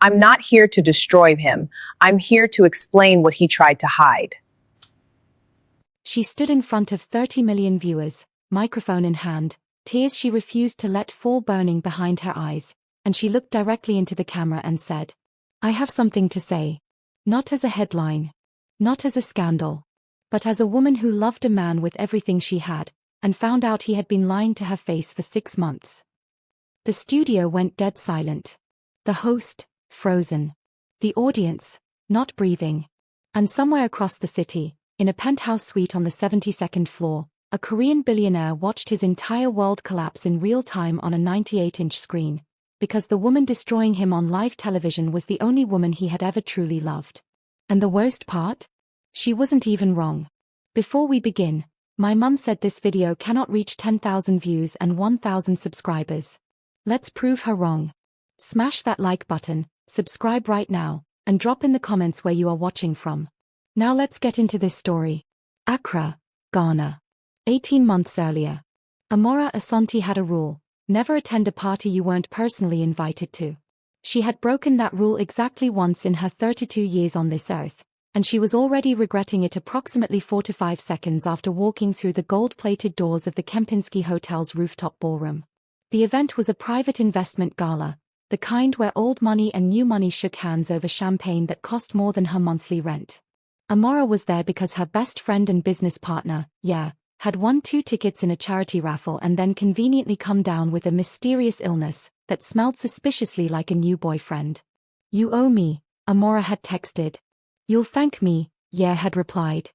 I'm not here to destroy him. I'm here to explain what he tried to hide. She stood in front of 30 million viewers, microphone in hand, tears she refused to let fall burning behind her eyes, and she looked directly into the camera and said, "I have something to say. Not as a headline. Not as a scandal. But as a woman who loved a man with everything she had, and found out he had been lying to her face for 6 months." The studio went dead silent. The host, frozen. The audience, not breathing. And somewhere across the city, in a penthouse suite on the 72nd floor, a Korean billionaire watched his entire world collapse in real time on a 98-inch screen, because the woman destroying him on live television was the only woman he had ever truly loved. And the worst part? She wasn't even wrong. Before we begin, my mum said this video cannot reach 10,000 views and 1,000 subscribers. Let's prove her wrong. Smash that like button, subscribe right now, and drop in the comments where you are watching from. Now let's get into this story. Accra, Ghana. 18 months earlier. Amora Asante had a rule: never attend a party you weren't personally invited to. She had broken that rule exactly once in her 32 years on this earth, and she was already regretting it approximately 4 to 5 seconds after walking through the gold-plated doors of the Kempinski Hotel's rooftop ballroom. The event was a private investment gala, the kind where old money and new money shook hands over champagne that cost more than her monthly rent. Amora was there because her best friend and business partner, had won 2 tickets in a charity raffle and then conveniently come down with a mysterious illness that smelled suspiciously like a new boyfriend. "You owe me," Amora had texted. "You'll thank me," had replied.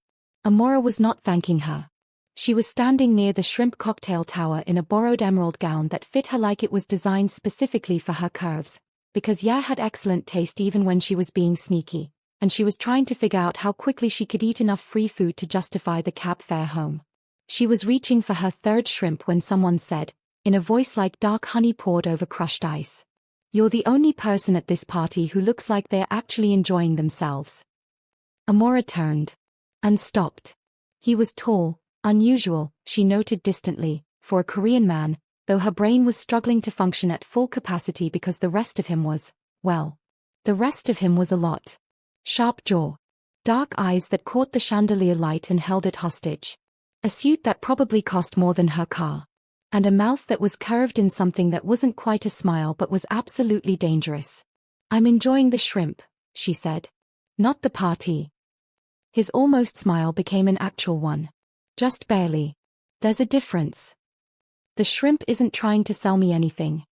Amora was not thanking her. She was standing near the shrimp cocktail tower in a borrowed emerald gown that fit her like it was designed specifically for her curves, because had excellent taste even when she was being sneaky, and she was trying to figure out how quickly she could eat enough free food to justify the cab fare home. She was reaching for her 3rd shrimp when someone said, in a voice like dark honey poured over crushed ice, "You're the only person at this party who looks like they're actually enjoying themselves." Amora turned. And stopped. He was tall, unusual, she noted distantly, for a Korean man, though her brain was struggling to function at full capacity because the rest of him was, the rest of him was a lot. Sharp jaw. Dark eyes that caught the chandelier light and held it hostage. A suit that probably cost more than her car. And a mouth that was curved in something that wasn't quite a smile but was absolutely dangerous. "I'm enjoying the shrimp," she said. "Not the party." His almost smile became an actual one. "Just barely. There's a difference. The shrimp isn't trying to sell me anything."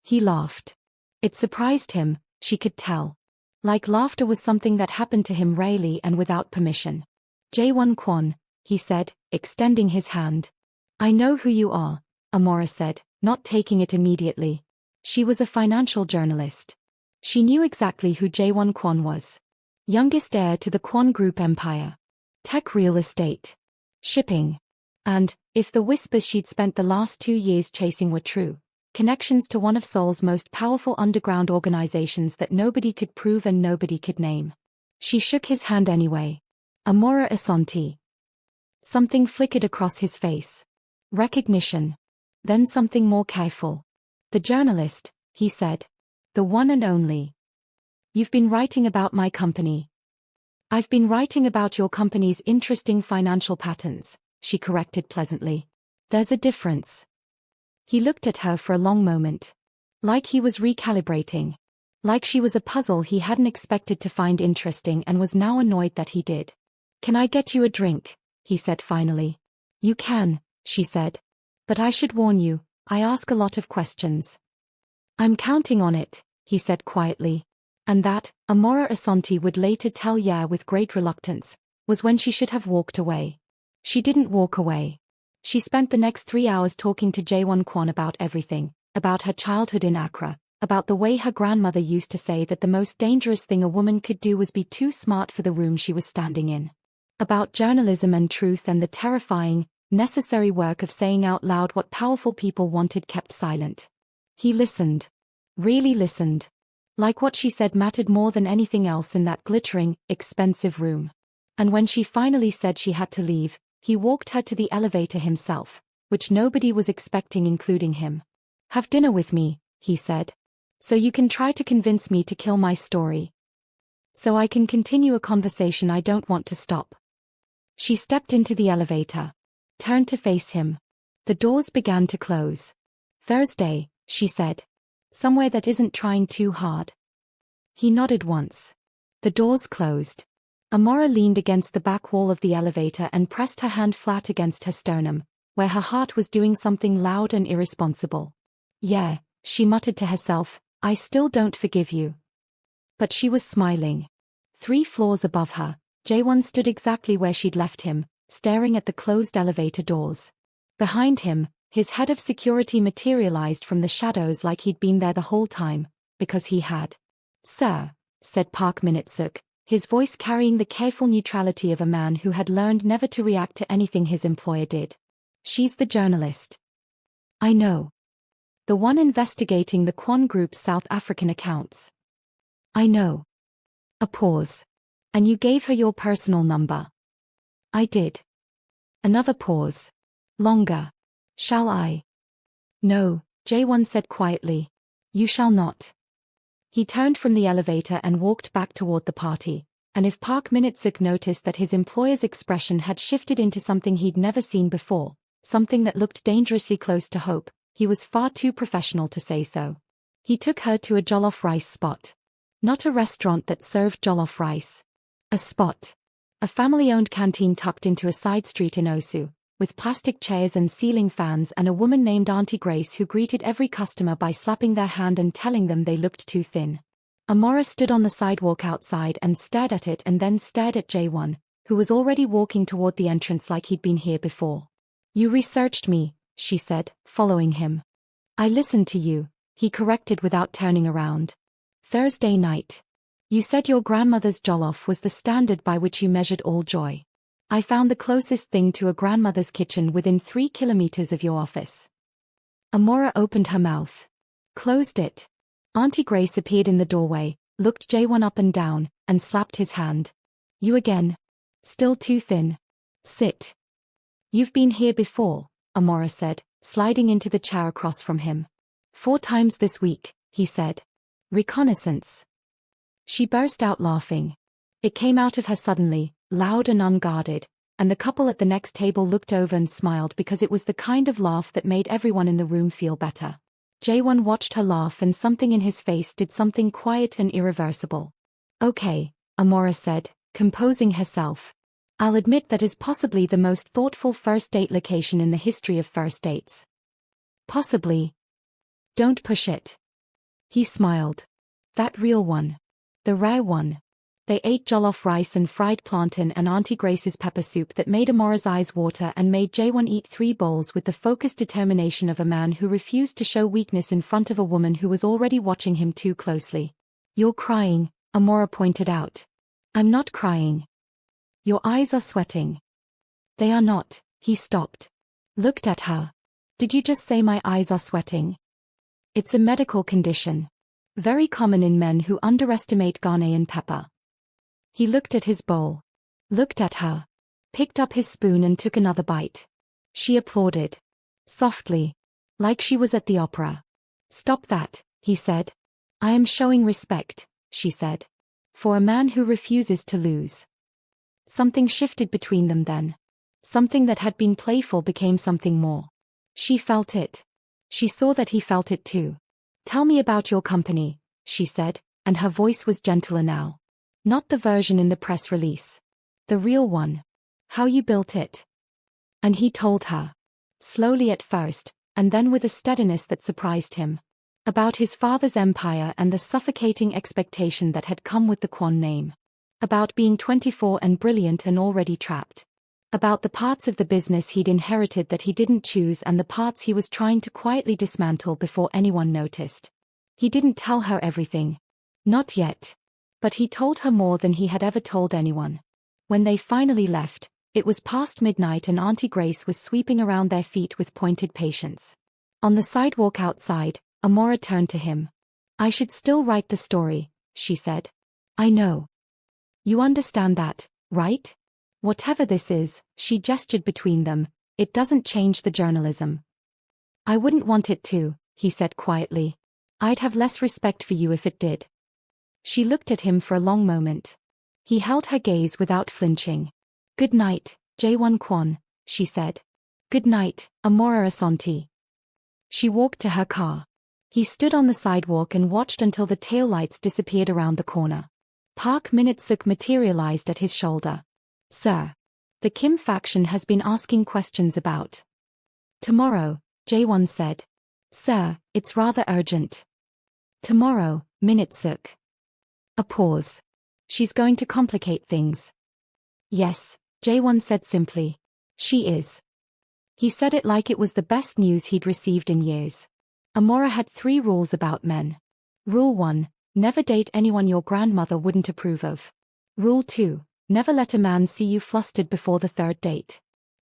He laughed. It surprised him, she could tell. Like laughter was something that happened to him rarely and without permission. "Jaewon Kwon," he said, extending his hand. "I know who you are," Amora said, not taking it immediately. She was a financial journalist. She knew exactly who Jaewon Kwon was. Youngest heir to the Kwon Group empire. Tech real estate. Shipping. And, if the whispers she'd spent the last 2 years chasing were true, connections to one of Seoul's most powerful underground organizations that nobody could prove and nobody could name. She shook his hand anyway. "Amora Asante." Something flickered across his face. Recognition. Then something more careful. "The journalist," he said. "The one and only. You've been writing about my company." "I've been writing about your company's interesting financial patterns," she corrected pleasantly. "There's a difference." He looked at her for a long moment. Like he was recalibrating. Like she was a puzzle he hadn't expected to find interesting and was now annoyed that he did. "Can I get you a drink?" he said finally. "You can," she said. "But I should warn you, I ask a lot of questions." "I'm counting on it," he said quietly. And that, Amora Asante would later tell with great reluctance, was when she should have walked away. She didn't walk away. She spent the next 3 hours talking to Jaewon Kwon about everything, about her childhood in Accra, about the way her grandmother used to say that the most dangerous thing a woman could do was be too smart for the room she was standing in. About journalism and truth and the terrifying, necessary work of saying out loud what powerful people wanted kept silent. He listened. Really listened. Like what she said mattered more than anything else in that glittering, expensive room. And when she finally said she had to leave, he walked her to the elevator himself, which nobody was expecting including him. "Have dinner with me," he said. So you can try to convince me to kill my story. So I can continue a conversation I don't want to stop. She stepped into the elevator, turned to face him. The doors began to close. Thursday, she said. Somewhere that isn't trying too hard. He nodded once. The doors closed. Amora leaned against the back wall of the elevator and pressed her hand flat against her sternum, where her heart was doing something loud and irresponsible. Yeah, she muttered to herself, I still don't forgive you. But she was smiling. 3 floors above her, Jaewon stood exactly where she'd left him, staring at the closed elevator doors. Behind him, his head of security materialized from the shadows like he'd been there the whole time, because he had. Sir, said Park Min-suk, his voice carrying the careful neutrality of a man who had learned never to react to anything his employer did. She's the journalist. I know. The one investigating the Kwon Group's South African accounts. I know. A pause. And you gave her your personal number. I did. Another pause. Longer. Shall I? No, Jaewon said quietly. You shall not. He turned from the elevator and walked back toward the party, and if Park Min-suk noticed that his employer's expression had shifted into something he'd never seen before, something that looked dangerously close to hope, he was far too professional to say so. He took her to a jollof rice spot. Not a restaurant that served jollof rice. A spot. A family-owned canteen tucked into a side street in Osu, with plastic chairs and ceiling fans and a woman named Auntie Grace who greeted every customer by slapping their hand and telling them they looked too thin. Amora stood on the sidewalk outside and stared at it and then stared at Jaewon, who was already walking toward the entrance like he'd been here before. You researched me, she said, following him. I listened to you, he corrected without turning around. Thursday night. You said your grandmother's jollof was the standard by which you measured all joy. I found the closest thing to a grandmother's kitchen within 3 kilometers of your office. Amora opened her mouth. Closed it. Auntie Grace appeared in the doorway, looked Jaewon up and down, and slapped his hand. You again? Still too thin. Sit. You've been here before, Amora said, sliding into the chair across from him. 4 times this week, he said. Reconnaissance. She burst out laughing. It came out of her suddenly, loud and unguarded, and the couple at the next table looked over and smiled because it was the kind of laugh that made everyone in the room feel better. Jaewon watched her laugh and something in his face did something quiet and irreversible. Okay, Amora said, composing herself. I'll admit that is possibly the most thoughtful first date location in the history of first dates. Possibly. Don't push it. He smiled. That real one. The rare one. They ate jollof rice and fried plantain and Auntie Grace's pepper soup that made Amora's eyes water and made Jaewon eat 3 bowls with the focused determination of a man who refused to show weakness in front of a woman who was already watching him too closely. You're crying, Amora pointed out. I'm not crying. Your eyes are sweating. They are not, he stopped. Looked at her. Did you just say my eyes are sweating? It's a medical condition. Very common in men who underestimate Ghanaian pepper. He looked at his bowl. Looked at her. Picked up his spoon and took another bite. She applauded. Softly. Like she was at the opera. Stop that, he said. I am showing respect, she said. For a man who refuses to lose. Something shifted between them then. Something that had been playful became something more. She felt it. She saw that he felt it too. Tell me about your company, she said, and her voice was gentler now. Not the version in the press release. The real one. How you built it. And he told her. Slowly at first, and then with a steadiness that surprised him. About his father's empire and the suffocating expectation that had come with the Kwon name. About being 24 and brilliant and already trapped. About the parts of the business he'd inherited that he didn't choose and the parts he was trying to quietly dismantle before anyone noticed. He didn't tell her everything. Not yet. But he told her more than he had ever told anyone. When they finally left, it was past midnight and Auntie Grace was sweeping around their feet with pointed patience. On the sidewalk outside, Amora turned to him. I should still write the story, she said. I know. You understand that, right? Whatever this is, she gestured between them, it doesn't change the journalism. I wouldn't want it to, he said quietly. I'd have less respect for you if it did. She looked at him for a long moment. He held her gaze without flinching. Good night, Jaewon Kwon, she said. Good night, Amora Asante. She walked to her car. He stood on the sidewalk and watched until the taillights disappeared around the corner. Park Min-suk materialized at his shoulder. Sir. The Kim faction has been asking questions about. Tomorrow, Jaewon said. Sir, it's rather urgent. Tomorrow, Min-suk. A pause. She's going to complicate things. Yes, Jaewon said simply. She is. He said it like it was the best news he'd received in years. Amora had 3 rules about men. Rule 1, never date anyone your grandmother wouldn't approve of. Rule 2, never let a man see you flustered before the 3rd date.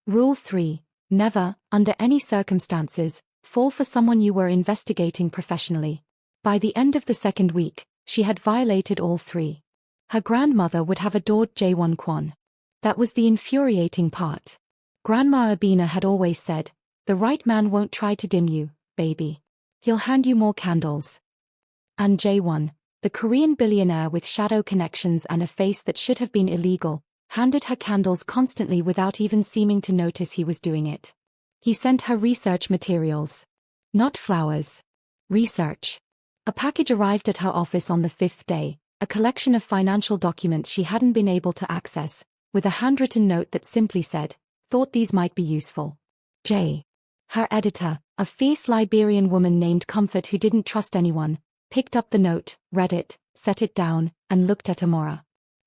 Rule 3, never, under any circumstances, fall for someone you were investigating professionally. By the end of the 2nd week, she had violated all 3. Her grandmother would have adored Jaewon Kwon. That was the infuriating part. Grandma Abina had always said, the right man won't try to dim you, baby. He'll hand you more candles. And Jaewon, the Korean billionaire with shadow connections and a face that should have been illegal, handed her candles constantly without even seeming to notice he was doing it. He sent her research materials. Not flowers. Research. A package arrived at her office on the 5th day, a collection of financial documents she hadn't been able to access, with a handwritten note that simply said, thought these might be useful. J. Her editor, a fierce Liberian woman named Comfort who didn't trust anyone, picked up the note, read it, set it down, and looked at Amora.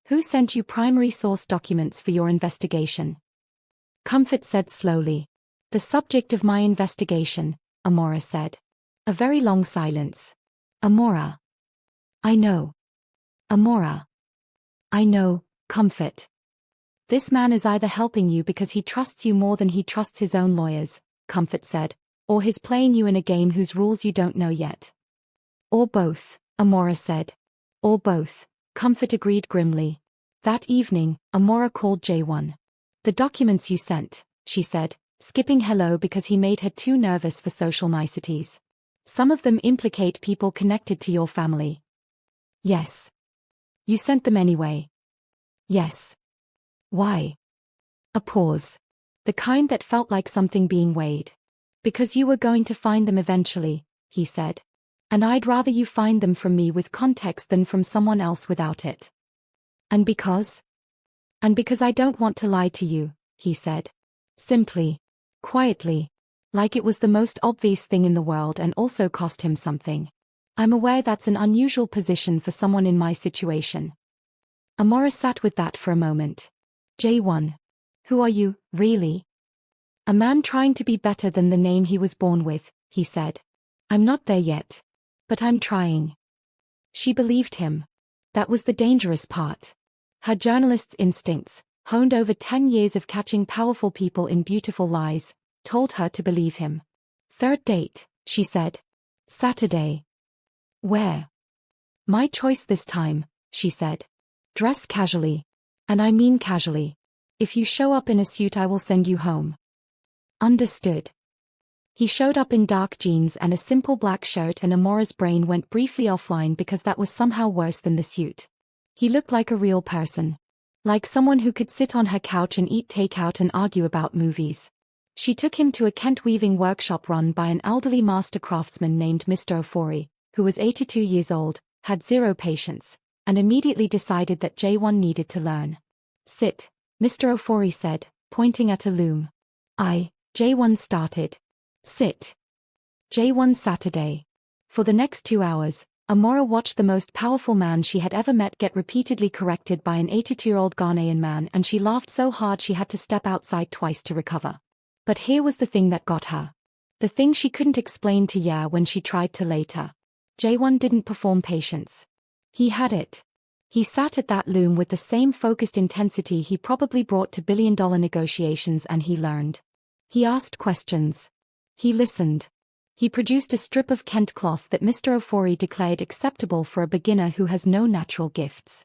Who sent you primary source documents for your investigation? Comfort said slowly. The subject of my investigation, Amora said. A very long silence. Amora. I know. Amora. I know, Comfort. This man is either helping you because he trusts you more than he trusts his own lawyers, Comfort said, or he's playing you in a game whose rules you don't know yet. Or both, Amora said. Or both, Comfort agreed grimly. That evening, Amora called Jaewon. The documents you sent, she said, skipping hello because he made her too nervous for social niceties. Some of them implicate people connected to your family. Yes. You sent them anyway. Yes. Why? A pause. The kind that felt like something being weighed. Because you were going to find them eventually, he said. And I'd rather you find them from me with context than from someone else without it. And because? And because I don't want to lie to you, he said. Simply. Quietly. Like it was the most obvious thing in the world and also cost him something. I'm aware that's an unusual position for someone in my situation. Amora sat with that for a moment. Jaewon. Who are you, really? A man trying to be better than the name he was born with, he said. I'm not there yet. But I'm trying. She believed him. That was the dangerous part. Her journalist's instincts, honed over 10 years of catching powerful people in beautiful lies, told her to believe him. 3rd date, she said. Saturday. Where? My choice this time, she said. Dress casually. And I mean casually. If you show up in a suit I will send you home. Understood. He showed up in dark jeans and a simple black shirt and Amora's brain went briefly offline because that was somehow worse than the suit. He looked like a real person. Like someone who could sit on her couch and eat takeout and argue about movies. She took him to a Kent weaving workshop run by an elderly master craftsman named Mr. Ofori, who was 82 years old, had 0 patience, and immediately decided that Jaewon needed to learn. Sit, Mr. Ofori said, pointing at a loom. Jaewon started. Sit. Jaewon Saturday. For the next 2 hours, Amora watched the most powerful man she had ever met get repeatedly corrected by an 82-year-old Ghanaian man and she laughed so hard she had to step outside twice to recover. But here was the thing that got her. The thing she couldn't explain to Ya when she tried to later. Jaewon didn't perform patience. He had it. He sat at that loom with the same focused intensity he probably brought to billion-dollar negotiations and he learned. He asked questions. He listened. He produced a strip of Kent cloth that Mr. Ofori declared acceptable for a beginner who has no natural gifts.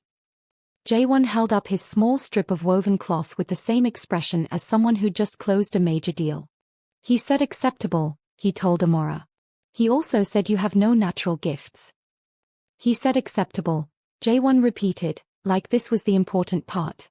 Jaewon held up his small strip of woven cloth with the same expression as someone who'd just closed a major deal. He said acceptable, he told Amora. He also said you have no natural gifts. He said acceptable. Jaewon repeated, like this was the important part.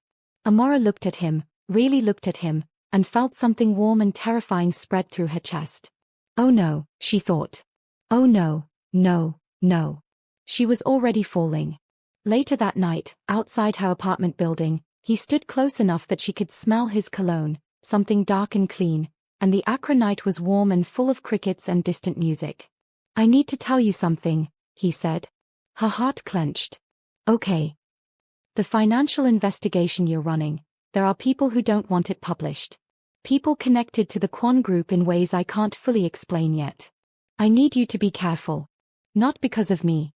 Amora looked at him, really looked at him, and felt something warm and terrifying spread through her chest. Oh no, she thought. Oh no, no, no. She was already falling. Later that night, outside her apartment building, he stood close enough that she could smell his cologne, something dark and clean, and the Accra night was warm and full of crickets and distant music. I need to tell you something, he said. Her heart clenched. Okay. The financial investigation you're running, there are people who don't want it published. People connected to the Kwon group in ways I can't fully explain yet. I need you to be careful. Not because of me.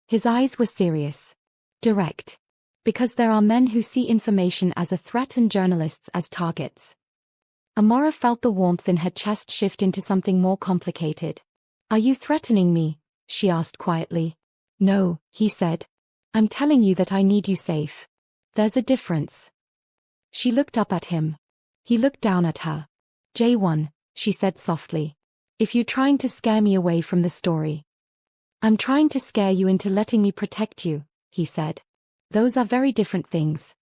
His eyes were serious. Direct. Because there are men who see information as a threat and journalists as targets. Amora felt the warmth in her chest shift into something more complicated. Are you threatening me? She asked quietly. No, he said. I'm telling you that I need you safe. There's a difference. She looked up at him. He looked down at her. Jaewon, she said softly. If you're trying to scare me away from the story. I'm trying to scare you into letting me protect you, he said. Those are very different things.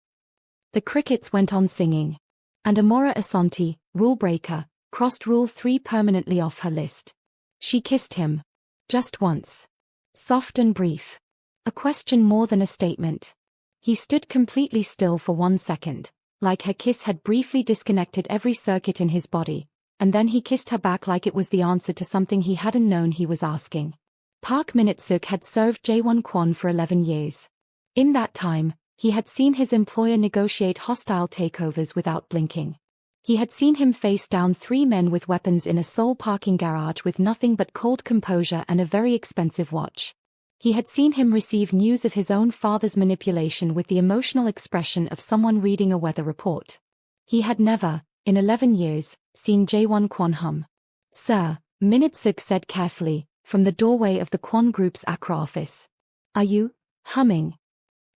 The crickets went on singing. And Amora Asante, rule breaker, crossed Rule 3 permanently off her list. She kissed him. Just once. Soft and brief. A question more than a statement. He stood completely still for 1 second, like her kiss had briefly disconnected every circuit in his body, and then he kissed her back like it was the answer to something he hadn't known he was asking. Park Min-suk had served Jaewon Kwon for 11 years. In that time, he had seen his employer negotiate hostile takeovers without blinking. He had seen him face down 3 men with weapons in a Seoul parking garage with nothing but cold composure and a very expensive watch. He had seen him receive news of his own father's manipulation with the emotional expression of someone reading a weather report. He had never, in 11 years, seen Jaewon Kwon hum. Sir, Min-suk said carefully, from the doorway of the Kwon Group's Accra office. Are you humming?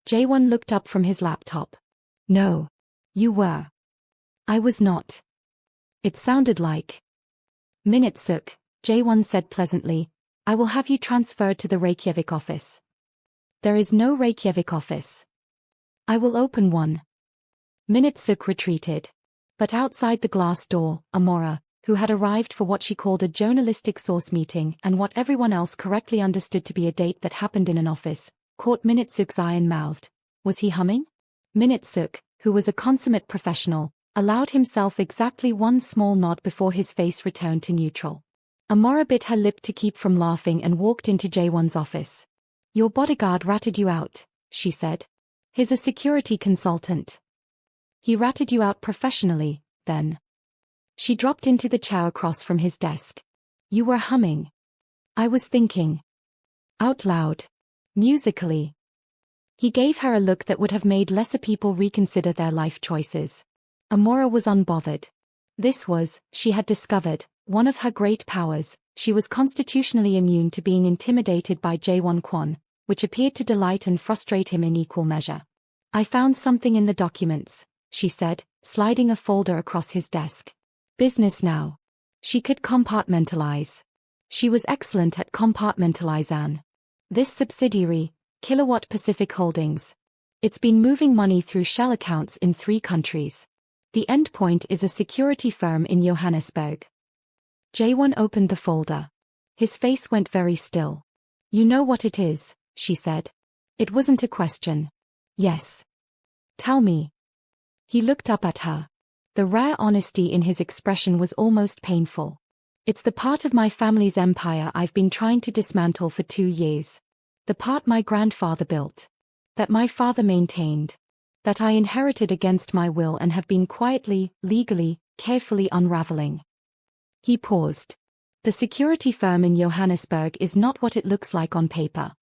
Jaewon looked up from his laptop. No. You were. I was not. It sounded like. Min-suk, Jaewon said pleasantly, I will have you transferred to the Reykjavik office. There is no Reykjavik office. I will open one. Min-suk retreated. But outside the glass door, Amora, who had arrived for what she called a journalistic source meeting and what everyone else correctly understood to be a date that happened in an office, caught Min-suk's eye and mouthed. Was he humming? Min-suk, who was a consummate professional, allowed himself exactly one small nod before his face returned to neutral. Amora bit her lip to keep from laughing and walked into Jaewon's office. Your bodyguard ratted you out, she said. He's a security consultant. He ratted you out professionally, then. She dropped into the chair across from his desk. You were humming. I was thinking. Out loud. Musically. He gave her a look that would have made lesser people reconsider their life choices. Amora was unbothered. This was, she had discovered, one of her great powers. She was constitutionally immune to being intimidated by Jaewon Kwon, which appeared to delight and frustrate him in equal measure. I found something in the documents, she said, sliding a folder across his desk. Business now. She could compartmentalize. She was excellent at compartmentalizing. This subsidiary, Kilowatt Pacific Holdings. It's been moving money through shell accounts in 3 countries. The endpoint is a security firm in Johannesburg. Jaewon opened the folder. His face went very still. You know what it is, she said. It wasn't a question. Yes. Tell me. He looked up at her. The rare honesty in his expression was almost painful. It's the part of my family's empire I've been trying to dismantle for 2 years. The part my grandfather built. That my father maintained. That I inherited against my will and have been quietly, legally, carefully unraveling. He paused. The security firm in Johannesburg is not what it looks like on paper.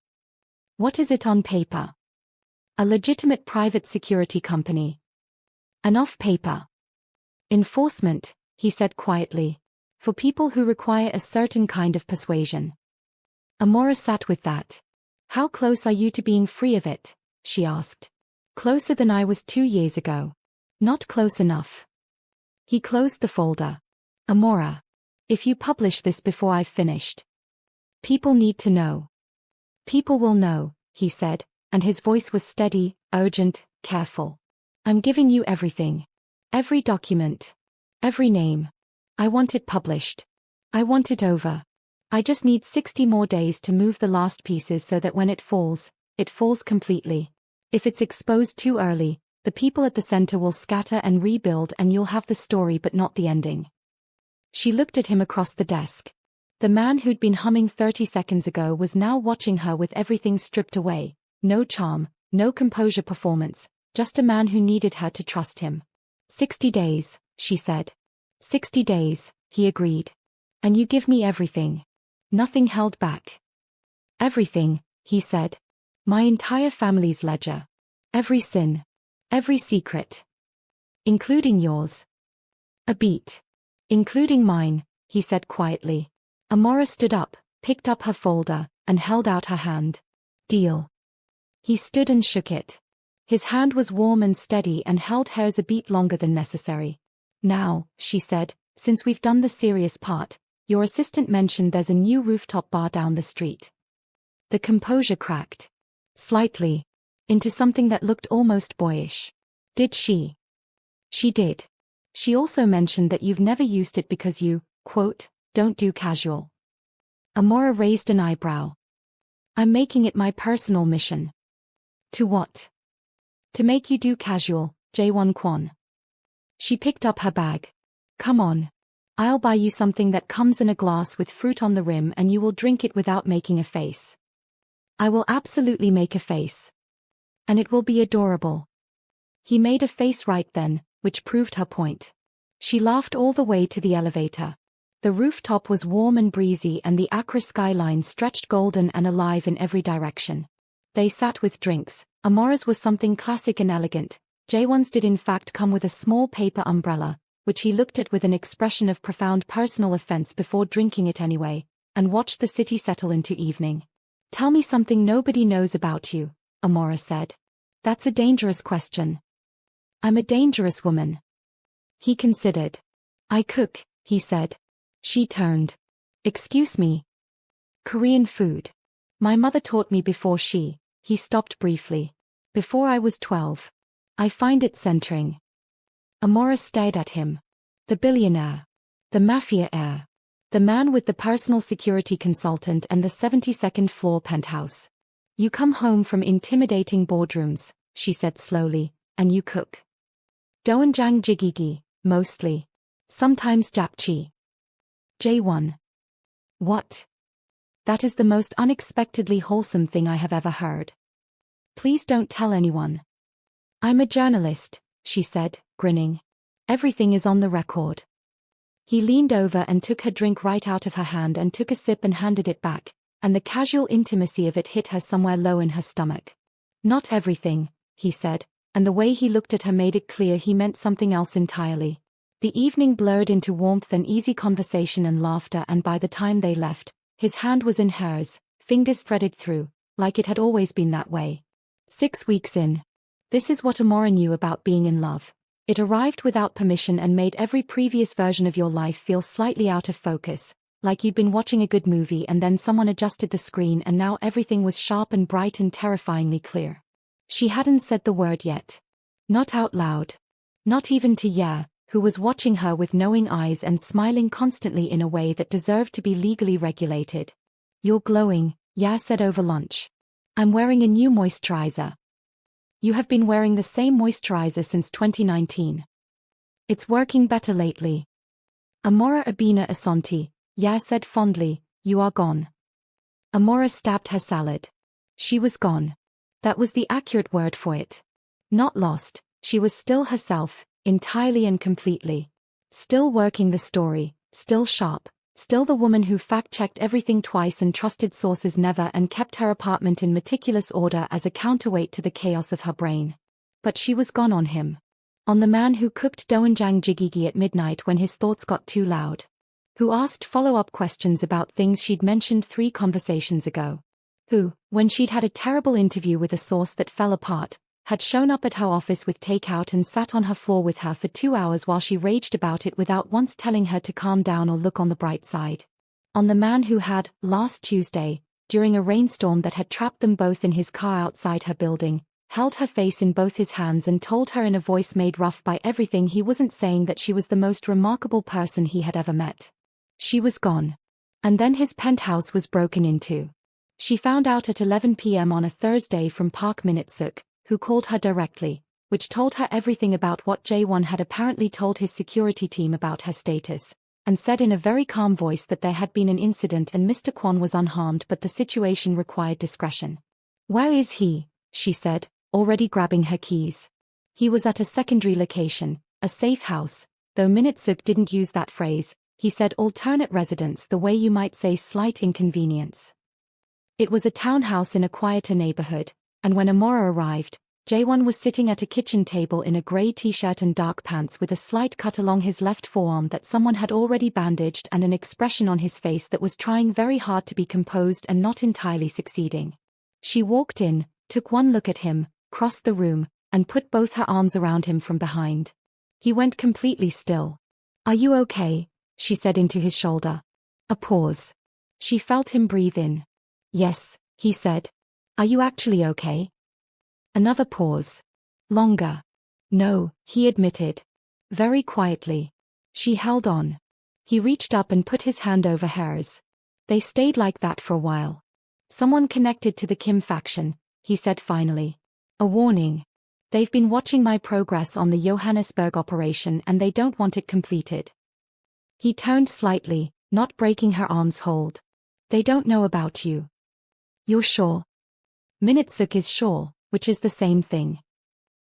What is it on paper? A legitimate private security company. An off-paper. Enforcement, he said quietly, for people who require a certain kind of persuasion. Amora sat with that. How close are you to being free of it? She asked. Closer than I was 2 years ago. Not close enough. He closed the folder. Amora. If you publish this before I've finished. People need to know. People will know, he said, and his voice was steady, urgent, careful. I'm giving you everything. Every document. Every name. I want it published. I want it over. I just need 60 more days to move the last pieces so that when it falls completely. If it's exposed too early, the people at the center will scatter and rebuild and you'll have the story but not the ending. She looked at him across the desk. The man who'd been humming 30 seconds ago was now watching her with everything stripped away. No charm, no composure performance, just a man who needed her to trust him. 60 days, she said. 60 days, he agreed. And you give me everything. Nothing held back. Everything, he said. My entire family's ledger. Every sin. Every secret. Including yours. A beat. Including mine, he said quietly. Amora stood up, picked up her folder, and held out her hand. Deal. He stood and shook it. His hand was warm and steady and held hers a beat longer than necessary. Now, she said, since we've done the serious part, your assistant mentioned there's a new rooftop bar down the street. The composure cracked. Slightly. Into something that looked almost boyish. Did she? She did. She also mentioned that you've never used it because you, quote, don't do casual. Amora raised an eyebrow. I'm making it my personal mission. To what? To make you do casual, Jaewon Kwon. She picked up her bag. Come on. I'll buy you something that comes in a glass with fruit on the rim and you will drink it without making a face. I will absolutely make a face. And it will be adorable. He made a face right then, which proved her point. She laughed all the way to the elevator. The rooftop was warm and breezy and the Accra skyline stretched golden and alive in every direction. They sat with drinks. Amora's was something classic and elegant. Jaewon's did in fact come with a small paper umbrella, which he looked at with an expression of profound personal offense before drinking it anyway, and watched the city settle into evening. Tell me something nobody knows about you, Amora said. That's a dangerous question. I'm a dangerous woman. He considered. I cook, he said. She turned. Excuse me. Korean food. My mother taught me before he stopped briefly. Before I was 12. I find it centering. Amora stared at him. The billionaire. The Mafia heir. The man with the personal security consultant and the 72nd floor penthouse. You come home from intimidating boardrooms, she said slowly, and you cook. Doenjang jjigae, mostly. Sometimes japchae. Jaewon. What? That is the most unexpectedly wholesome thing I have ever heard. Please don't tell anyone. I'm a journalist, she said, grinning. Everything is on the record. He leaned over and took her drink right out of her hand and took a sip and handed it back, and the casual intimacy of it hit her somewhere low in her stomach. Not everything, he said, and the way he looked at her made it clear he meant something else entirely. The evening blurred into warmth and easy conversation and laughter, and by the time they left, his hand was in hers, fingers threaded through, like it had always been that way. 6 weeks in. This is what Amora knew about being in love. It arrived without permission and made every previous version of your life feel slightly out of focus, like you'd been watching a good movie and then someone adjusted the screen and now everything was sharp and bright and terrifyingly clear. She hadn't said the word yet. Not out loud. Not even to Ye, who was watching her with knowing eyes and smiling constantly in a way that deserved to be legally regulated. You're glowing, Ye said over lunch. I'm wearing a new moisturizer. You have been wearing the same moisturizer since 2019. It's working better lately. Amora Abina Asante, Ye said fondly, you are gone. Amora stabbed her salad. She was gone. That was the accurate word for it. Not lost, she was still herself, entirely and completely. Still working the story, still sharp, still the woman who fact-checked everything twice and trusted sources never and kept her apartment in meticulous order as a counterweight to the chaos of her brain. But she was gone on him. On the man who cooked doenjang jjigae at midnight when his thoughts got too loud. Who asked follow-up questions about things she'd mentioned 3 conversations ago. Who, when she'd had a terrible interview with a source that fell apart, had shown up at her office with takeout and sat on her floor with her for 2 hours while she raged about it without once telling her to calm down or look on the bright side. on the man who had, last Tuesday, during a rainstorm that had trapped them both in his car outside her building, held her face in both his hands and told her in a voice made rough by everything he wasn't saying that she was the most remarkable person he had ever met. She was gone. And then his penthouse was broken into. She found out at 11 p.m. on a Thursday from Park Minute-suk, who called her directly, which told her everything about what Jae-won had apparently told his security team about her status, and said in a very calm voice that there had been an incident and Mr. Kwon was unharmed but the situation required discretion. "Where is he?" she said, already grabbing her keys. He was at a secondary location, a safe house, though Minute-suk didn't use that phrase, he said alternate residence the way you might say slight inconvenience. It was a townhouse in a quieter neighborhood, and when Amora arrived, Jae-won was sitting at a kitchen table in a gray t-shirt and dark pants with a slight cut along his left forearm that someone had already bandaged and an expression on his face that was trying very hard to be composed and not entirely succeeding. She walked in, took one look at him, crossed the room, and put both her arms around him from behind. He went completely still. "Are you okay?" she said into his shoulder. A pause. She felt him breathe in. "Yes," he said. "Are you actually okay?" Another pause. Longer. "No," he admitted. Very quietly. She held on. He reached up and put his hand over hers. They stayed like that for a while. "Someone connected to the Kim faction," he said finally. "A warning. They've been watching my progress on the Johannesburg operation and they don't want it completed." He turned slightly, not breaking her arm's hold. "They don't know about you." "You're sure?" Minute-suk is sure, which is the same thing.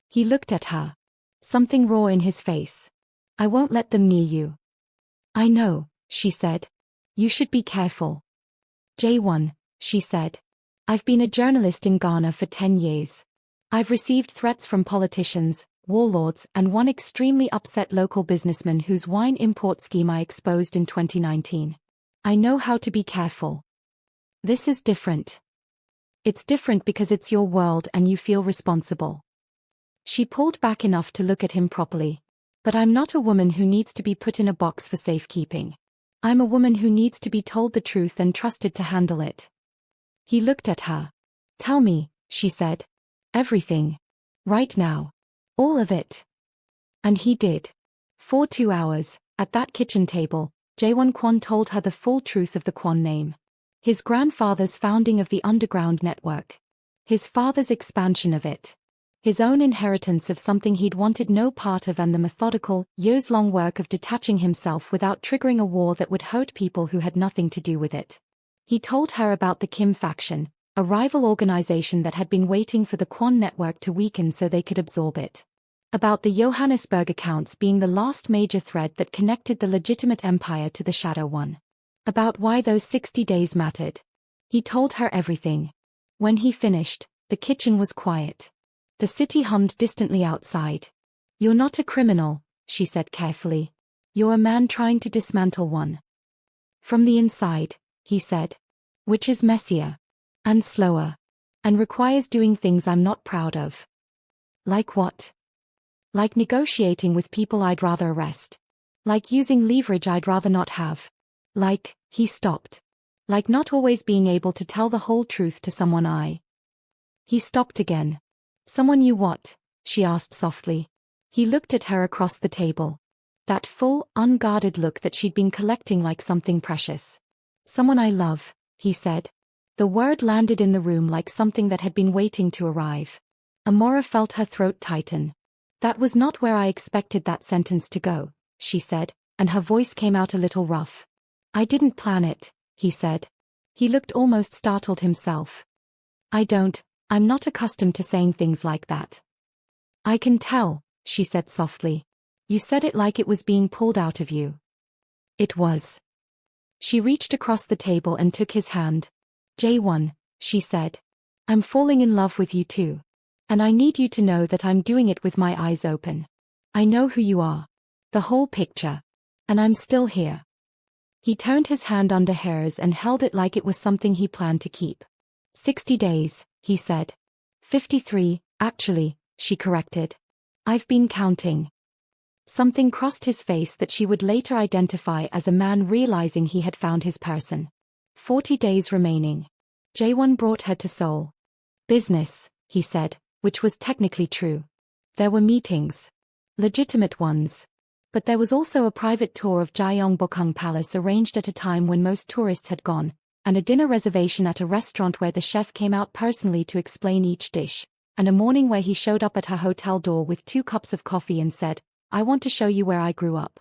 He looked at her. Something raw in his face. "I won't let them near you." "I know," she said. "You should be careful." "Jae-won," she said. "I've been a journalist in Ghana for 10 years. I've received threats from politicians, warlords, and one extremely upset local businessman whose wine import scheme I exposed in 2019. I know how to be careful. This is different. It's different because it's your world and you feel responsible." She pulled back enough to look at him properly. "But I'm not a woman who needs to be put in a box for safekeeping. I'm a woman who needs to be told the truth and trusted to handle it." He looked at her. "Tell me," she said. "Everything. Right now. All of it." And he did. For 2 hours, at that kitchen table, Jae-won Kwon told her the full truth of the Kwon name. His grandfather's founding of the underground network. His father's expansion of it. His own inheritance of something he'd wanted no part of and the methodical, years-long work of detaching himself without triggering a war that would hurt people who had nothing to do with it. He told her about the Kim faction, a rival organization that had been waiting for the Kwon network to weaken so they could absorb it. About the Johannesburg accounts being the last major thread that connected the legitimate empire to the shadow one. About why those 60 days mattered. He told her everything. When he finished, the kitchen was quiet. The city hummed distantly outside. "You're not a criminal," she said carefully. "You're a man trying to dismantle one. From the inside," he said. "Which is messier. And slower. And requires doing things I'm not proud of." "Like what?" "Like negotiating with people I'd rather arrest. Like using leverage I'd rather not have. Like," he stopped. "Like not always being able to tell the whole truth to someone I." He stopped again. "Someone you what?" she asked softly. He looked at her across the table. That full, unguarded look that she'd been collecting like something precious. "Someone I love," he said. The word landed in the room like something that had been waiting to arrive. Amora felt her throat tighten. "That was not where I expected that sentence to go," she said, and her voice came out a little rough. "I didn't plan it," he said. He looked almost startled himself. I'm not accustomed to saying things like that." "I can tell," she said softly. "You said it like it was being pulled out of you." It was. She reached across the table and took his hand. "Jae-won," she said. "I'm falling in love with you too. And I need you to know that I'm doing it with my eyes open. I know who you are. The whole picture. And I'm still here." He turned his hand under hers and held it like it was something he planned to keep. 60 days, he said. 53, actually, she corrected. "I've been counting." Something crossed his face that she would later identify as a man realizing he had found his person. 40 days remaining. Jaewon brought her to Seoul. Business, he said, which was technically true. There were meetings. Legitimate ones. But there was also a private tour of Gyeongbokgung Palace arranged at a time when most tourists had gone, and a dinner reservation at a restaurant where the chef came out personally to explain each dish, and a morning where he showed up at her hotel door with 2 cups of coffee and said, "I want to show you where I grew up."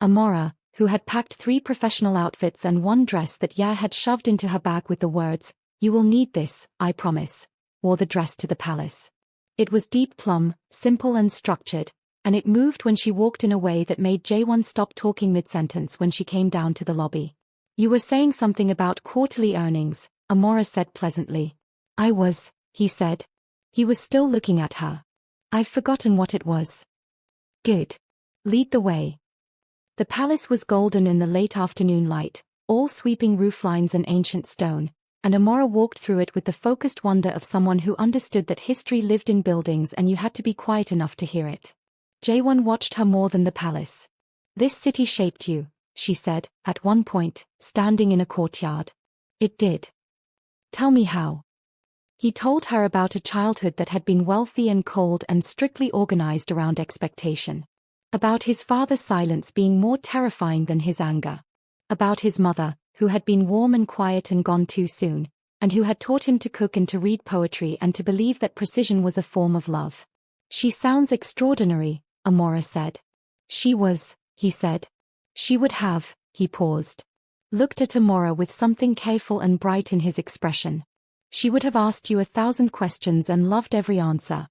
Amora, who had packed 3 professional outfits and 1 dress that Ye had shoved into her bag with the words, "You will need this, I promise," wore the dress to the palace. It was deep plum, simple and structured, and it moved when she walked in a way that made Jaewon stop talking mid-sentence when she came down to the lobby. "You were saying something about quarterly earnings," Amora said pleasantly. "I was," he said. He was still looking at her. "I've forgotten what it was." "Good. Lead the way." The palace was golden in the late afternoon light, all sweeping rooflines and ancient stone, and Amora walked through it with the focused wonder of someone who understood that history lived in buildings and you had to be quiet enough to hear it. Jaewon watched her more than the palace. "This city shaped you," she said, at one point, standing in a courtyard. "It did." "Tell me how." He told her about a childhood that had been wealthy and cold and strictly organized around expectation. About his father's silence being more terrifying than his anger. About his mother, who had been warm and quiet and gone too soon, and who had taught him to cook and to read poetry and to believe that precision was a form of love. "She sounds extraordinary," Amora said. "She was," he said. "She would have," he paused. Looked at Amora with something careful and bright in his expression. "She would have asked you 1,000 questions and loved every answer."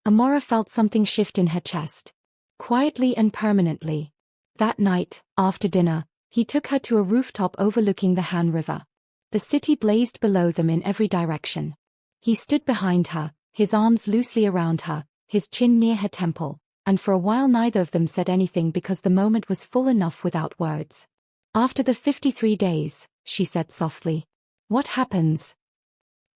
Amora felt something shift in her chest. Quietly and permanently. That night, after dinner, he took her to a rooftop overlooking the Han River. The city blazed below them in every direction. He stood behind her, his arms loosely around her, his chin near her temple, and for a while neither of them said anything because the moment was full enough without words. "After the 53 days, she said softly. "What happens?"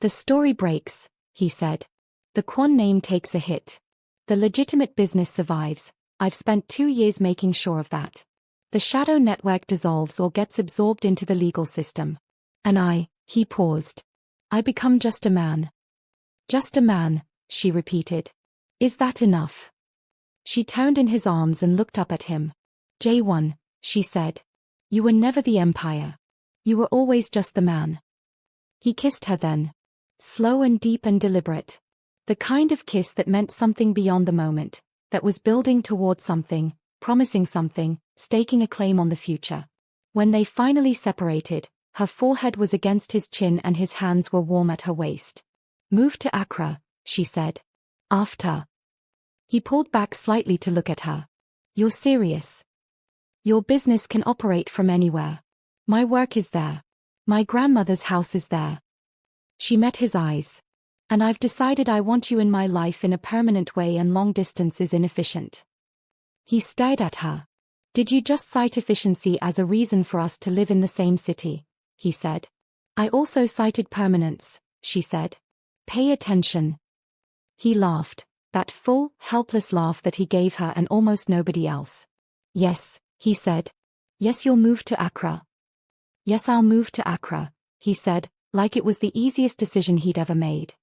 "The story breaks," he said. "The Kwon name takes a hit. The legitimate business survives. I've spent 2 years making sure of that. The shadow network dissolves or gets absorbed into the legal system. And he paused. I become just a man." "Just a man," she repeated. "Is that enough?" She turned in his arms and looked up at him. "Jaewon," she said. "You were never the empire. You were always just the man." He kissed her then. Slow and deep and deliberate. The kind of kiss that meant something beyond the moment, that was building toward something, promising something, staking a claim on the future. When they finally separated, her forehead was against his chin and his hands were warm at her waist. "Move to Accra," she said. "After." He pulled back slightly to look at her. "You're serious? Your business can operate from anywhere. My work is there. My grandmother's house is there." She met his eyes. "And I've decided I want you in my life in a permanent way and long distance is inefficient." He stared at her. "Did you just cite efficiency as a reason for us to live in the same city?" he said. "I also cited permanence," she said. "Pay attention." He laughed, that full, helpless laugh that he gave her and almost nobody else. "Yes," he said. "Yes, you'll move to Accra." "Yes, I'll move to Accra," he said, like it was the easiest decision he'd ever made.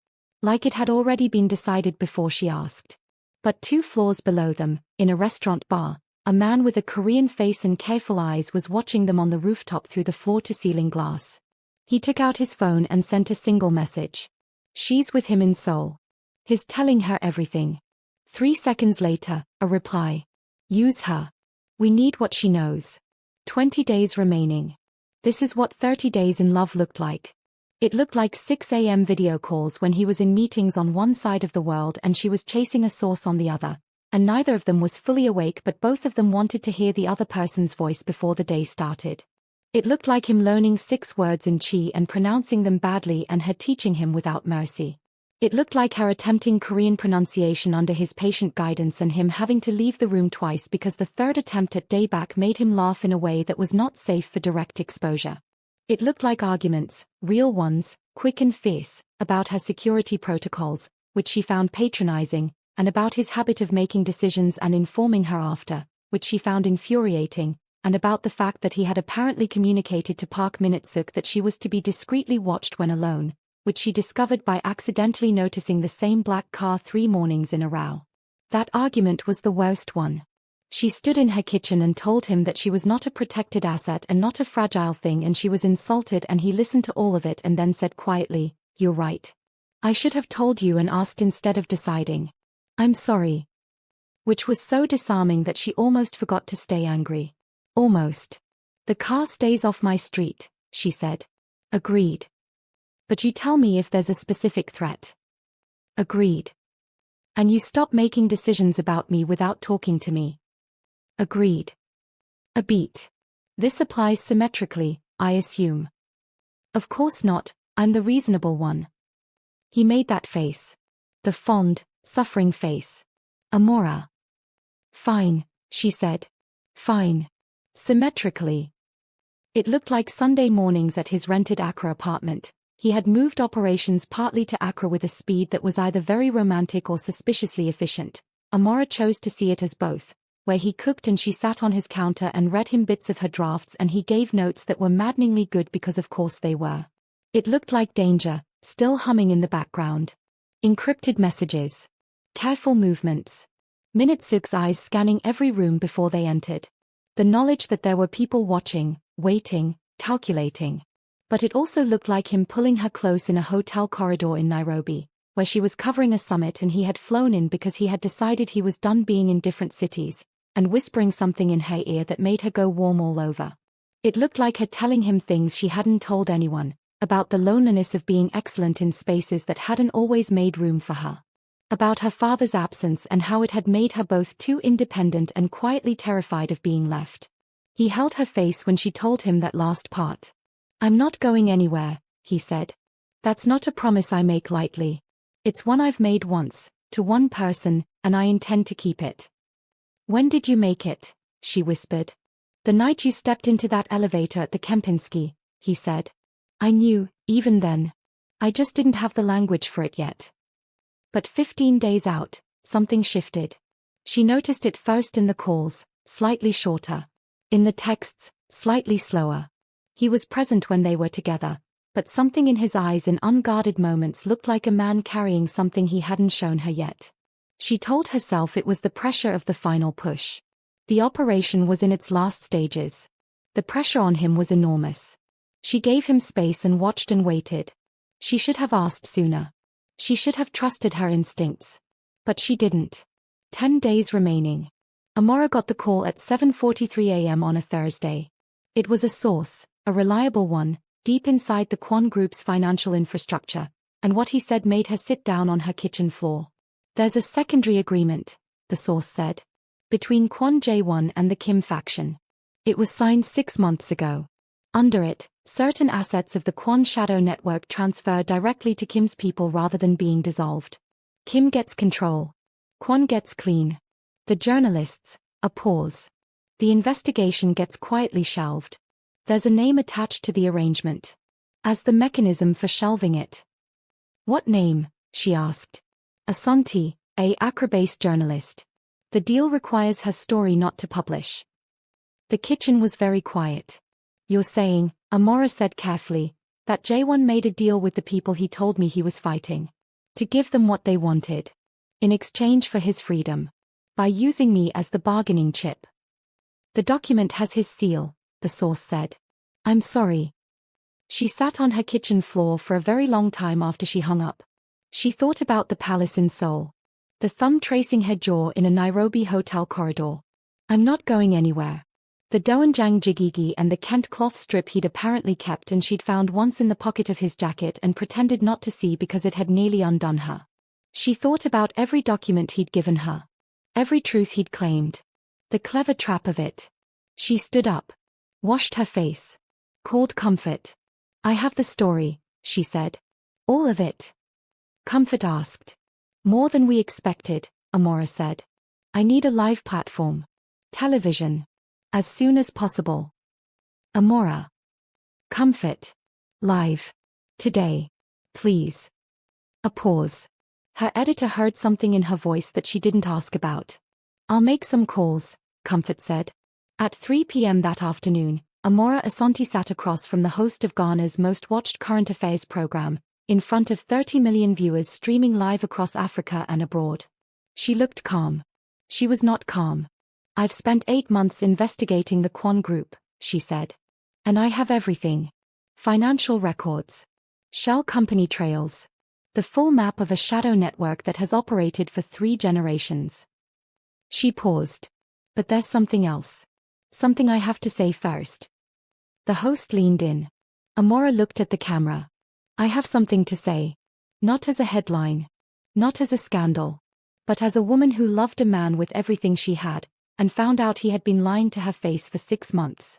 Like it had already been decided before she asked. But 2 floors below them, in a restaurant bar, a man with a Korean face and careful eyes was watching them on the rooftop through the floor-to-ceiling glass. He took out his phone and sent a single message. "She's with him in Seoul. He's telling her everything." 3 seconds later, a reply. "Use her. We need what she knows. 20 days remaining." This is what 30 days in love looked like. It looked like 6 a.m. video calls when he was in meetings on one side of the world and she was chasing a source on the other, and neither of them was fully awake but both of them wanted to hear the other person's voice before the day started. It looked like him learning 6 words in Chi and pronouncing them badly and her teaching him without mercy. It looked like her attempting Korean pronunciation under his patient guidance and him having to leave the room twice because the 3rd attempt at dayback made him laugh in a way that was not safe for direct exposure. It looked like arguments, real ones, quick and fierce, about her security protocols, which she found patronizing, and about his habit of making decisions and informing her after, which she found infuriating, and about the fact that he had apparently communicated to Park Minute-suk that she was to be discreetly watched when alone, which she discovered by accidentally noticing the same black car 3 mornings in a row. That argument was the worst one. She stood in her kitchen and told him that she was not a protected asset and not a fragile thing, and she was insulted, and he listened to all of it and then said quietly, "You're right. I should have told you and asked instead of deciding. I'm sorry." Which was so disarming that she almost forgot to stay angry. Almost. "The car stays off my street," she said. "Agreed. But you tell me if there's a specific threat." "Agreed. And you stop making decisions about me without talking to me." "Agreed." A beat. "This applies symmetrically, I assume." "Of course not, I'm the reasonable one." He made that face. The fond, suffering face. "Amora." "Fine," she said. "Fine. Symmetrically." It looked like Sunday mornings at his rented Accra apartment. He had moved operations partly to Accra with a speed that was either very romantic or suspiciously efficient. Amora chose to see it as both, where he cooked and she sat on his counter and read him bits of her drafts, and he gave notes that were maddeningly good because of course they were. It looked like danger, still humming in the background. Encrypted messages. Careful movements. Minute-suk's eyes scanning every room before they entered. The knowledge that there were people watching, waiting, calculating. But it also looked like him pulling her close in a hotel corridor in Nairobi, where she was covering a summit and he had flown in because he had decided he was done being in different cities, and whispering something in her ear that made her go warm all over. It looked like her telling him things she hadn't told anyone, about the loneliness of being excellent in spaces that hadn't always made room for her. About her father's absence and how it had made her both too independent and quietly terrified of being left. He held her face when she told him that last part. "I'm not going anywhere," he said. "That's not a promise I make lightly. It's one I've made once, to one person, and I intend to keep it." "When did you make it?" she whispered. "The night you stepped into that elevator at the Kempinski," he said. "I knew, even then. I just didn't have the language for it yet." But 15 days out, something shifted. She noticed it first in the calls, slightly shorter. In the texts, slightly slower. He was present when they were together, but something in his eyes in unguarded moments looked like a man carrying something he hadn't shown her yet. She told herself it was the pressure of the final push. The operation was in its last stages. The pressure on him was enormous. She gave him space and watched and waited. She should have asked sooner. She should have trusted her instincts. But she didn't. 10 days remaining. Amora got the call at 7:43 a.m. on a Thursday. It was a source, a reliable one, deep inside the Kwon Group's financial infrastructure, and what he said made her sit down on her kitchen floor. "There's a secondary agreement," the source said, "between Kwon Jae-won and the Kim faction. It was signed 6 months ago. Under it, certain assets of the Kwon Shadow Network transfer directly to Kim's people rather than being dissolved. Kim gets control. Kwon gets clean. The journalists, a pause. The investigation gets quietly shelved. There's a name attached to the arrangement. As the mechanism for shelving it." "What name?" she asked. "Asante, a Accra-based journalist. The deal requires her story not to publish." The kitchen was very quiet. "You're saying," Amora said carefully, "that Jae-won made a deal with the people he told me he was fighting. To give them what they wanted. In exchange for his freedom. By using me as the bargaining chip." "The document has his seal," the source said. "I'm sorry." She sat on her kitchen floor for a very long time after she hung up. She thought about the palace in Seoul. The thumb tracing her jaw in a Nairobi hotel corridor. "I'm not going anywhere." The Doenjang jigigi and the Kent cloth strip he'd apparently kept and she'd found once in the pocket of his jacket and pretended not to see because it had nearly undone her. She thought about every document he'd given her. Every truth he'd claimed. The clever trap of it. She stood up. Washed her face. Called Comfort. "I have the story," she said. "All of it." Comfort asked. "More than we expected," Amora said. "I need a live platform. Television. As soon as possible." Amora. Comfort. "Live. Today. Please." A pause. Her editor heard something in her voice that she didn't ask about. I'll make some calls, Comfort said. At 3 p.m. that afternoon, Amora Asante sat across from the host of Ghana's most watched current affairs program, in front of 30 million viewers streaming live across Africa and abroad. She looked calm. She was not calm. I've spent 8 months investigating the Kwan Group, she said. And I have everything. Financial records. Shell company trails. The full map of a shadow network that has operated for 3 generations. She paused. But there's something else. Something I have to say first. The host leaned in. Amora looked at the camera. I have something to say. Not as a headline. Not as a scandal. But as a woman who loved a man with everything she had, and found out he had been lying to her face for 6 months.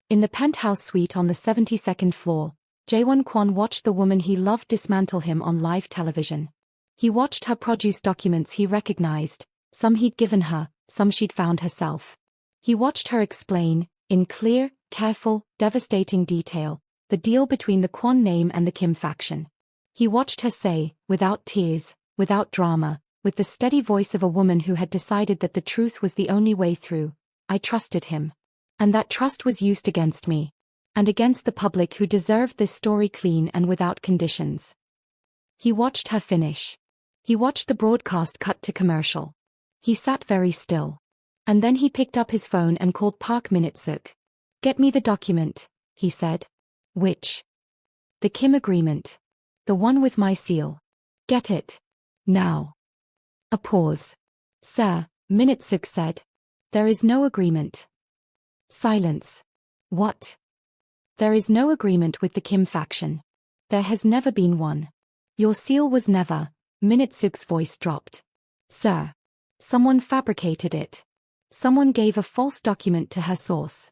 In the penthouse suite on the 72nd floor, Jaewon Kwon watched the woman he loved dismantle him on live television. He watched her produce documents he recognized, some he'd given her, some she'd found herself. He watched her explain, in clear, careful, devastating detail, the deal between the Kwon name and the Kim faction. He watched her say, without tears, without drama, with the steady voice of a woman who had decided that the truth was the only way through, I trusted him. And that trust was used against me. And against the public who deserved this story clean and without conditions. He watched her finish. He watched the broadcast cut to commercial. He sat very still. And then he picked up his phone and called Park Min-suk. Get me the document, he said. Which? The Kim agreement. The one with my seal. Get it. Now. A pause. Sir, Min-suk said. There is no agreement. Silence. What? There is no agreement with the Kim faction. There has never been one. Your seal was never. Min-suk's voice dropped. Sir. Someone fabricated it. Someone gave a false document to her source.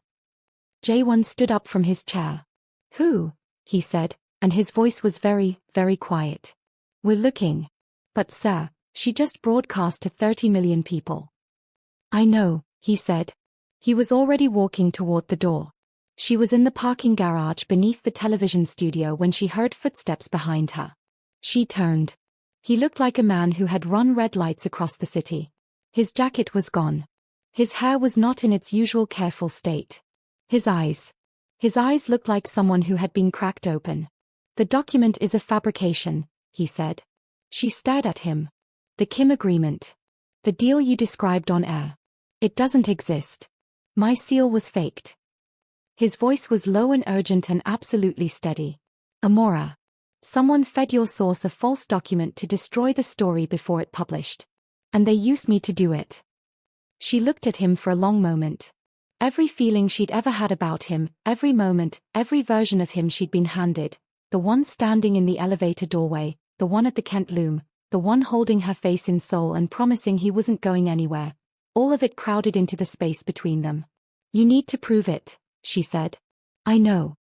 Jaewon stood up from his chair. Who? He said, and his voice was very, very quiet. We're looking. But sir, she just broadcast to 30 million people. I know, he said. He was already walking toward the door. She was in the parking garage beneath the television studio when she heard footsteps behind her. She turned. He looked like a man who had run red lights across the city. His jacket was gone. His hair was not in its usual careful state. His eyes looked like someone who had been cracked open. The document is a fabrication, he said. She stared at him. The Kim agreement. The deal you described on air. It doesn't exist. My seal was faked. His voice was low and urgent and absolutely steady. Amora. Someone fed your source a false document to destroy the story before it published. And they used me to do it. She looked at him for a long moment. Every feeling she'd ever had about him, every moment, every version of him she'd been handed, the one standing in the elevator doorway, the one at the Kent loom, the one holding her face in Seoul and promising he wasn't going anywhere, all of it crowded into the space between them. You need to prove it, she said. I know.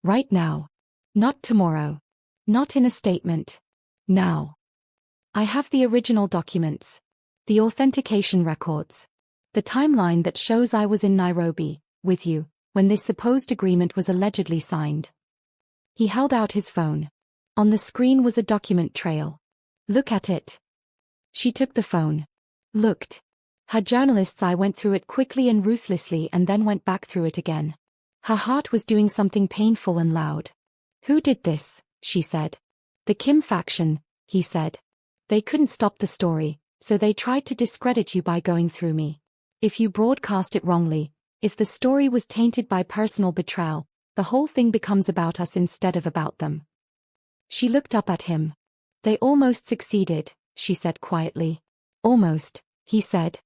Right now. Not tomorrow. Not in a statement. Now. I have the original documents. The authentication records. The timeline that shows I was in Nairobi, with you, when this supposed agreement was allegedly signed. He held out his phone. On the screen was a document trail. Look at it. She took the phone. Looked. Her journalist's eye went through it quickly and ruthlessly and then went back through it again. Her heart was doing something painful and loud. Who did this? She said. The Kim faction, he said. They couldn't stop the story, so they tried to discredit you by going through me. If you broadcast it wrongly, if the story was tainted by personal betrayal, the whole thing becomes about us instead of about them. She looked up at him. They almost succeeded, she said quietly. Almost, he said.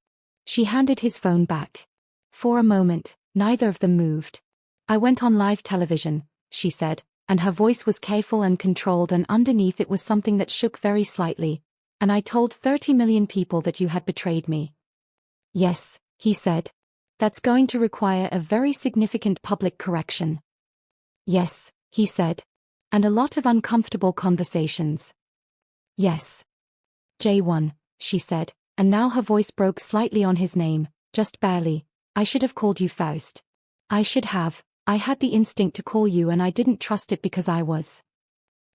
She handed his phone back. For a moment, neither of them moved. I went on live television, she said, and her voice was careful and controlled, and underneath it was something that shook very slightly. And I told 30 million people that you had betrayed me. Yes, he said. That's going to require a very significant public correction. Yes, he said. And a lot of uncomfortable conversations. Yes. J1, she said, and now her voice broke slightly on his name, just barely. I should have called you first. I should have. I had the instinct to call you and I didn't trust it because I was.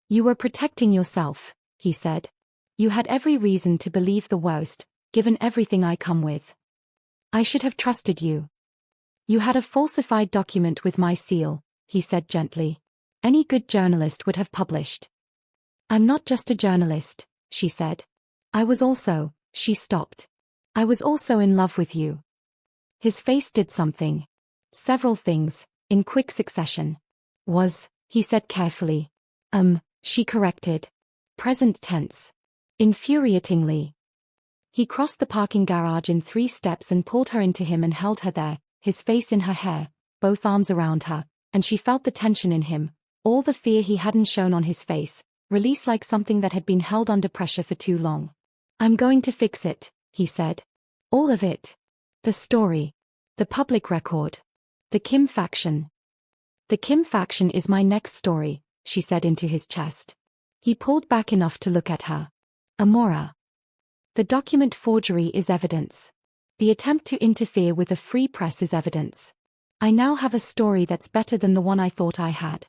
You were protecting yourself, he said. You had every reason to believe the worst, given everything I come with. I should have trusted you. You had a falsified document with my seal, he said gently. Any good journalist would have published. I'm not just a journalist, she said. I was also, she stopped. I was also in love with you. His face did something. Several things, in quick succession. He said carefully. She corrected. Present tense. Infuriatingly. He crossed the parking garage in 3 steps and pulled her into him and held her there, his face in her hair, both arms around her, and she felt the tension in him, all the fear he hadn't shown on his face, released like something that had been held under pressure for too long. I'm going to fix it, he said. All of it. The story. The public record. The Kim faction. The Kim faction is my next story, she said into his chest. He pulled back enough to look at her. Amora. The document forgery is evidence. The attempt to interfere with a free press is evidence. I now have a story that's better than the one I thought I had.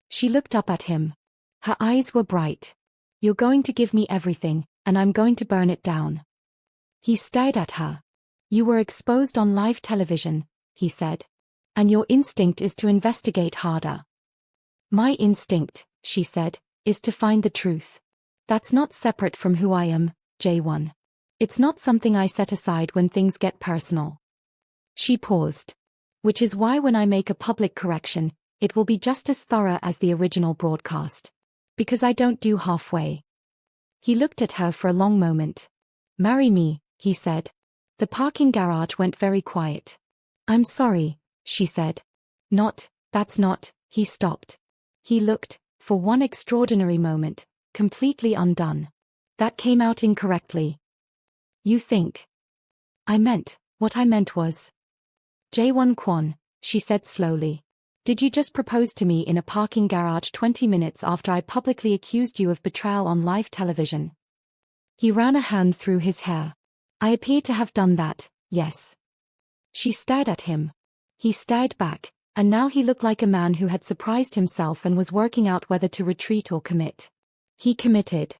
She looked up at him. Her eyes were bright. You're going to give me everything, and I'm going to burn it down. He stared at her. You were exposed on live television, he said. And your instinct is to investigate harder. My instinct, she said, is to find the truth. That's not separate from who I am, J1. It's not something I set aside when things get personal. She paused. Which is why when I make a public correction, it will be just as thorough as the original broadcast. Because I don't do halfway. He looked at her for a long moment. Marry me, he said. The parking garage went very quiet. I'm sorry, she said. That's not, he stopped. He looked, for one extraordinary moment, completely undone. That came out incorrectly. You think. What I meant was. Jaewon Kwon, she said slowly. Did you just propose to me in a parking garage 20 minutes after I publicly accused you of betrayal on live television? He ran a hand through his hair. I appear to have done that, yes. She stared at him. He stared back, and now he looked like a man who had surprised himself and was working out whether to retreat or commit. He committed.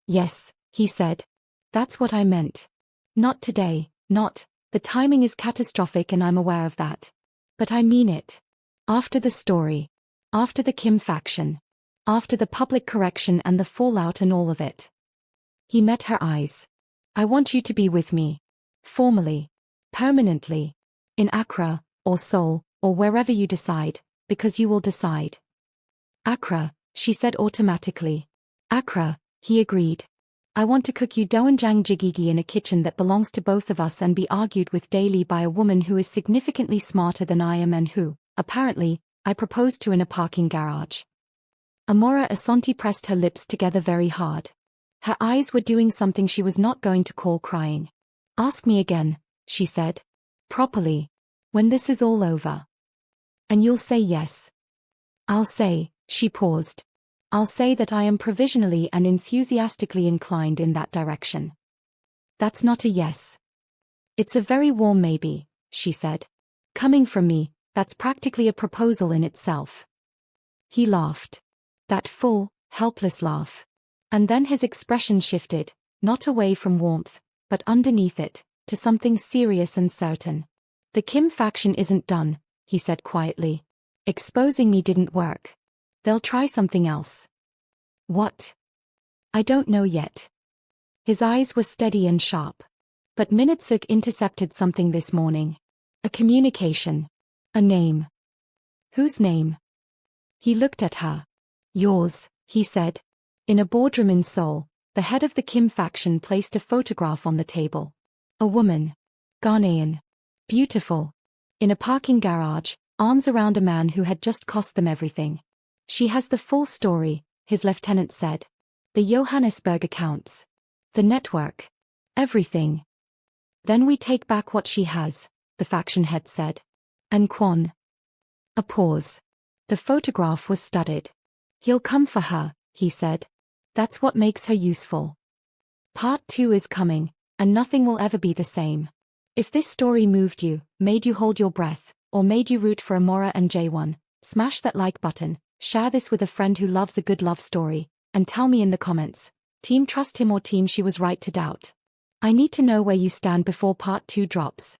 Yes, he said. That's what I meant. Not today, the timing is catastrophic and I'm aware of that. But I mean it. After the story. After the Kim faction. After the public correction and the fallout and all of it. He met her eyes. I want you to be with me. Formally. Permanently. In Accra, or Seoul, or wherever you decide, because you will decide. Accra, she said automatically. Accra, he agreed. I want to cook you doenjang jigigi in a kitchen that belongs to both of us and be argued with daily by a woman who is significantly smarter than I am and who, apparently, I proposed to in a parking garage. Amora Asante pressed her lips together very hard. Her eyes were doing something she was not going to call crying. Ask me again, she said. Properly. When this is all over. And you'll say yes. I'll say, she paused. I'll say that I am provisionally and enthusiastically inclined in that direction. That's not a yes. It's a very warm maybe, she said. Coming from me, that's practically a proposal in itself. He laughed. That full, helpless laugh. And then his expression shifted, not away from warmth, but underneath it, to something serious and certain. The Kim faction isn't done, he said quietly. Exposing me didn't work. They'll try something else. What? I don't know yet. His eyes were steady and sharp. But Minitsuk intercepted something this morning. A communication. A name. Whose name? He looked at her. Yours, he said. In a boardroom in Seoul, the head of the Kim faction placed a photograph on the table. A woman. Ghanaian. Beautiful. In a parking garage, arms around a man who had just cost them everything. She has the full story, his lieutenant said. The Johannesburg accounts. The network. Everything. Then we take back what she has, the faction head said. And Kwon. A pause. The photograph was studied. He'll come for her, he said. That's what makes her useful. Part 2 is coming, and nothing will ever be the same. If this story moved you, made you hold your breath, or made you root for Amora and J1, smash that like button, share this with a friend who loves a good love story, and tell me in the comments. Team trust him or team she was right to doubt. I need to know where you stand before part 2 drops.